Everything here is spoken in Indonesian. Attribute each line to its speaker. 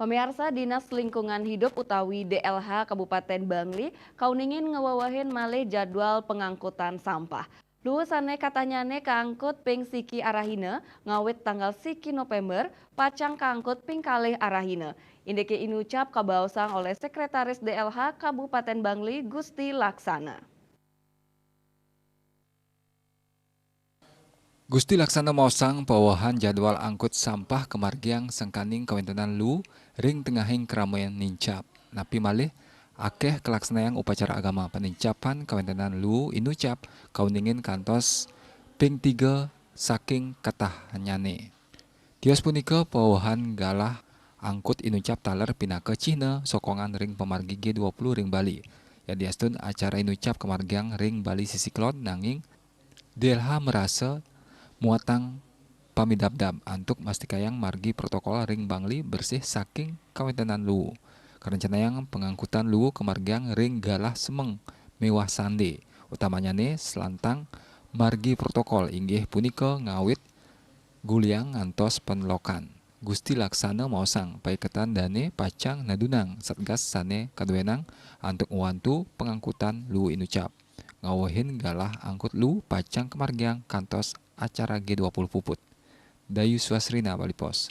Speaker 1: Pemirsa Dinas Lingkungan Hidup utawi DLH Kabupaten Bangli kauningin ngewawahin malih jadwal pengangkutan sampah. Luwesane katanyane kaangkut ping siki arahina ngawit tanggal siki November pacang kaangkut ping kalih arahina. Indeke inucap kabaosang oleh Sekretaris DLH Kabupaten Bangli Gusti Laksana.
Speaker 2: Gusti Laksana maosang pawahan jadwal angkut sampah kemargiang sengkaning kawentenan lu ring tengahing keramaian nincap. Napi malih akeh kelaksanaan upacara agama penincapan kawentenan lu inucap kauningin kantos ping 3 saking katahnyane. Tios punika pawahan galah angkut inucap taler pinake Cina sokongan ring pemargi G20 ring Bali. Ya diastun acara inucap kemargiang ring Bali sisi kelon nanging DLH merasa muatang pamidabdab antuk mastikayang margi protokol ring Bangli bersih saking kawentenan lu. Kerencanayang pengangkutan lu kemargiang ring galah semeng mewah sande. Utamanya ne selantang margi protokol inggih punika ngawit guliang ngantos penlokan. Gusti Laksana maosang paiketan dane pacang nadunang satgas sane kaduenang antuk uwantu pengangkutan lu inucap. Ngawahin galah angkut lu pacang kemargiang kantos acara G20 puput. Dayu Swasrina Bali Pos.